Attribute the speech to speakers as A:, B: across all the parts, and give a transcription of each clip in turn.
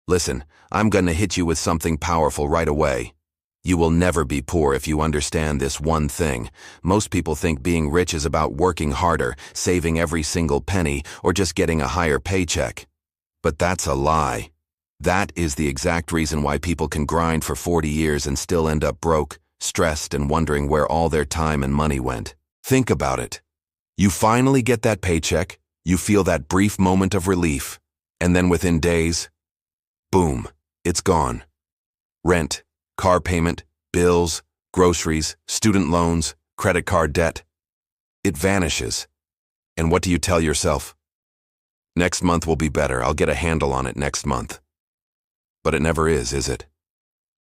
A: Listen, I'm gonna hit you with something powerful right away. You will never be poor if you understand this one thing. Most people think being rich is about working harder, saving every single penny, or just getting a higher paycheck. But that's a lie. That is the exact reason why people can grind for 40 years and still end up broke, stressed, and wondering where all their time and money went. Think about it. You finally get that paycheck, you feel that brief moment of relief, and then within days, boom, it's gone. Rent, car payment, bills, groceries, student loans, credit card debt. It vanishes. And what do you tell yourself? Next month will be better. I'll get a handle on it next month. But it never is it?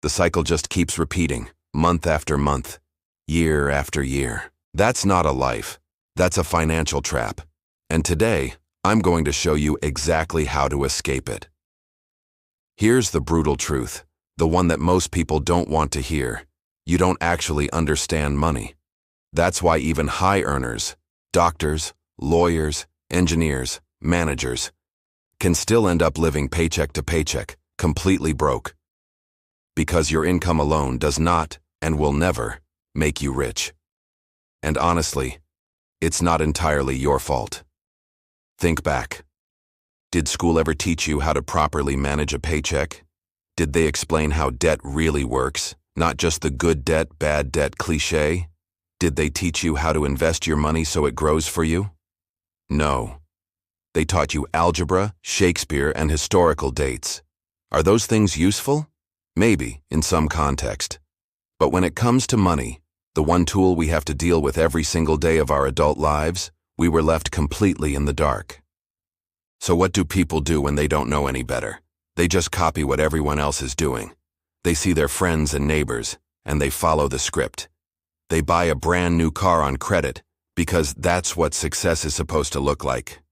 A: The cycle just keeps repeating, month after month, year after year. That's not a life. That's a financial trap. And today, I'm going to show you exactly how to escape it. Here's the brutal truth, the one that most people don't want to hear. You don't actually understand money. That's why even high earners, doctors, lawyers, engineers, managers, can still end up living paycheck to paycheck, completely broke. Because your income alone does not, and will never, make you rich. And honestly, it's not entirely your fault. Think back. Did school ever teach you how to properly manage a paycheck? Did they explain how debt really works, not just the good debt, bad debt cliché? Did they teach you how to invest your money so it grows for you? No. They taught you algebra, Shakespeare, and historical dates. Are those things useful? Maybe, in some context. But when it comes to money, the one tool we have to deal with every single day of our adult lives, we were left completely in the dark. So what do people do when they don't know any better? They just copy what everyone else is doing. They see their friends and neighbors, and they follow the script. They buy a brand new car on credit, because that's what success is supposed to look like.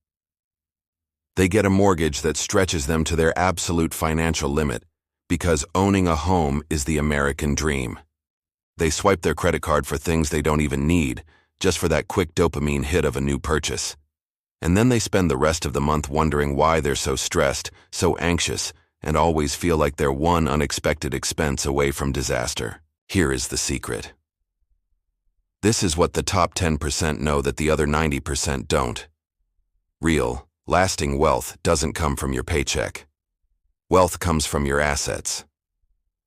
A: They get a mortgage that stretches them to their absolute financial limit, because owning a home is the American dream. They swipe their credit card for things they don't even need, just for that quick dopamine hit of a new purchase. And then they spend the rest of the month wondering why they're so stressed, so anxious, and always feel like they're one unexpected expense away from disaster. Here is the secret. This is what the top 10% know that the other 90% don't. Real, lasting wealth doesn't come from your paycheck. Wealth comes from your assets.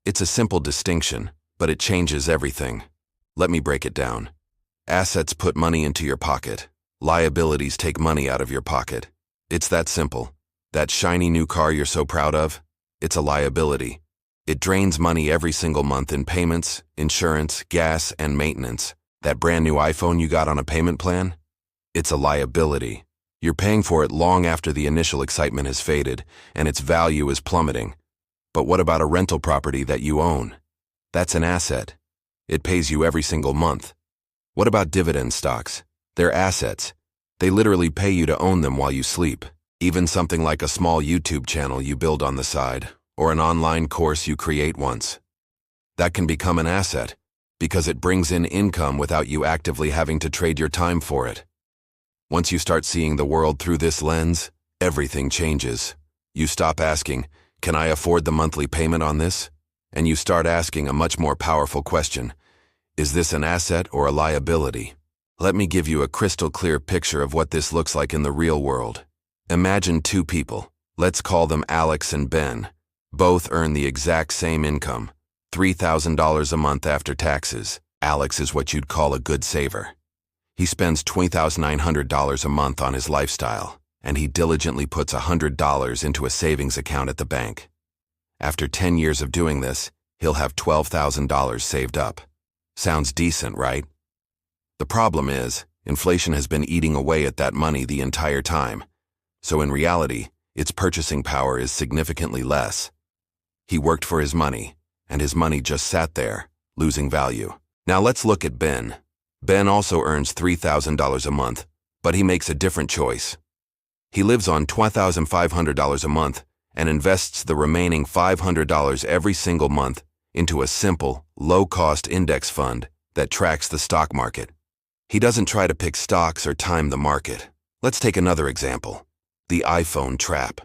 A: It's a simple distinction, but it changes everything. Let me break it down. Assets put money into your pocket. Liabilities take money out of your pocket. It's that simple. That shiny new car you're so proud of, it's a liability. It drains money every single month in payments, insurance, gas, and maintenance. That brand new iPhone you got on a payment plan, it's a liability. You're paying for it long after the initial excitement has faded and its value is plummeting. But what about a rental property that you own? That's an asset. It pays you every single month. What about dividend stocks? They're assets. They literally pay you to own them while you sleep. Even something like a small YouTube channel you build on the side, or an online course you create once. That can become an asset, because it brings in income without you actively having to trade your time for it. Once you start seeing the world through this lens, everything changes. You stop asking, can I afford the monthly payment on this? And you start asking a much more powerful question. Is this an asset or a liability? Let me give you a crystal clear picture of what this looks like in the real world. Imagine two people. Let's call them Alex and Ben. Both earn the exact same income, $3,000 a month after taxes. Alex is what you'd call a good saver. He spends $20,900 a month on his lifestyle, and he diligently puts $100 into a savings account at the bank. After 10 years of doing this, he'll have $12,000 saved up. Sounds decent, right? The problem is, inflation has been eating away at that money the entire time. So in reality, its purchasing power is significantly less. He worked for his money, and his money just sat there, losing value. Now let's look at Ben. Ben also earns $3,000 a month, but he makes a different choice. He lives on $2,500 a month and invests the remaining $500 every single month into a simple, low-cost index fund that tracks the stock market. He doesn't try to pick stocks or time the market. Let's take another example, the iPhone trap.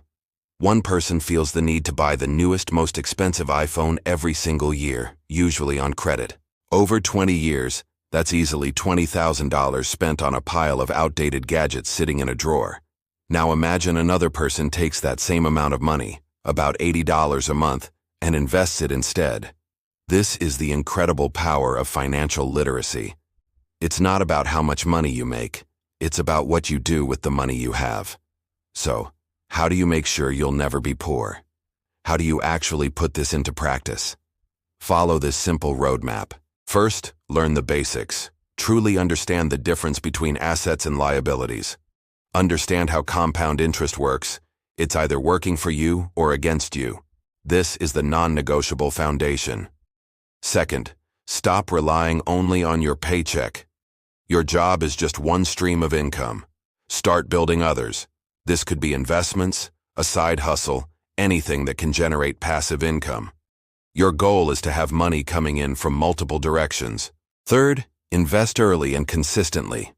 A: One person feels the need to buy the newest, most expensive iPhone every single year, usually on credit. Over 20 years, that's easily $20,000 spent on a pile of outdated gadgets sitting in a drawer. Now imagine another person takes that same amount of money, about $80 a month, and invests it instead. This is the incredible power of financial literacy. It's not about how much money you make. It's about what you do with the money you have. So, how do you make sure you'll never be poor? How do you actually put this into practice? Follow this simple roadmap. First, learn the basics. Truly understand the difference between assets and liabilities. Understand how compound interest works. It's either working for you or against you. This is the non-negotiable foundation. Second, stop relying only on your paycheck. Your job is just one stream of income. Start building others. This could be investments, a side hustle, anything that can generate passive income. Your goal is to have money coming in from multiple directions. Third, invest early and consistently.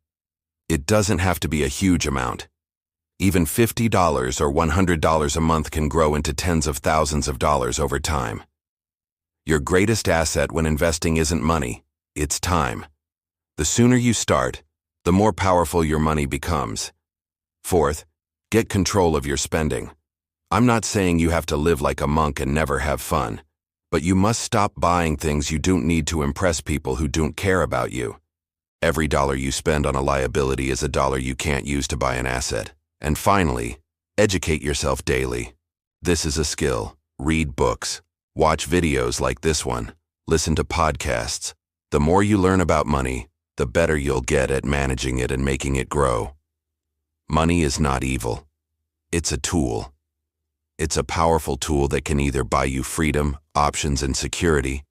A: It doesn't have to be a huge amount. Even $50 or $100 a month can grow into tens of thousands of dollars over time. Your greatest asset when investing isn't money, it's time. The sooner you start, the more powerful your money becomes. Fourth, get control of your spending. I'm not saying you have to live like a monk and never have fun, but you must stop buying things you don't need to impress people who don't care about you. Every dollar you spend on a liability is a dollar you can't use to buy an asset. And finally, educate yourself daily. This is a skill. Read books. Watch videos like this one. Listen to podcasts. The more you learn about money, the better you'll get at managing it and making it grow. Money is not evil. It's a tool. It's a powerful tool that can either buy you freedom, options, and security,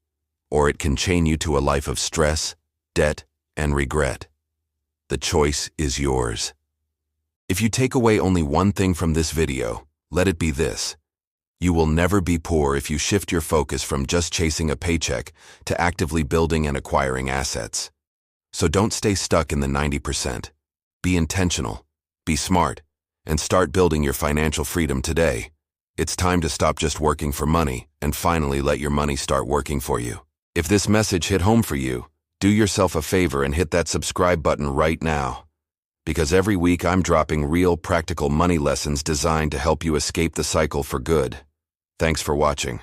A: or it can chain you to a life of stress, debt, and regret. The choice is yours. If you take away only one thing from this video, let it be this. You will never be poor if you shift your focus from just chasing a paycheck to actively building and acquiring assets. So don't stay stuck in the 90%. Be intentional, be smart, and start building your financial freedom today. It's time to stop just working for money and finally let your money start working for you. If this message hit home for you, do yourself a favor and hit that subscribe button right now. Because every week I'm dropping real practical money lessons designed to help you escape the cycle for good. Thanks for watching.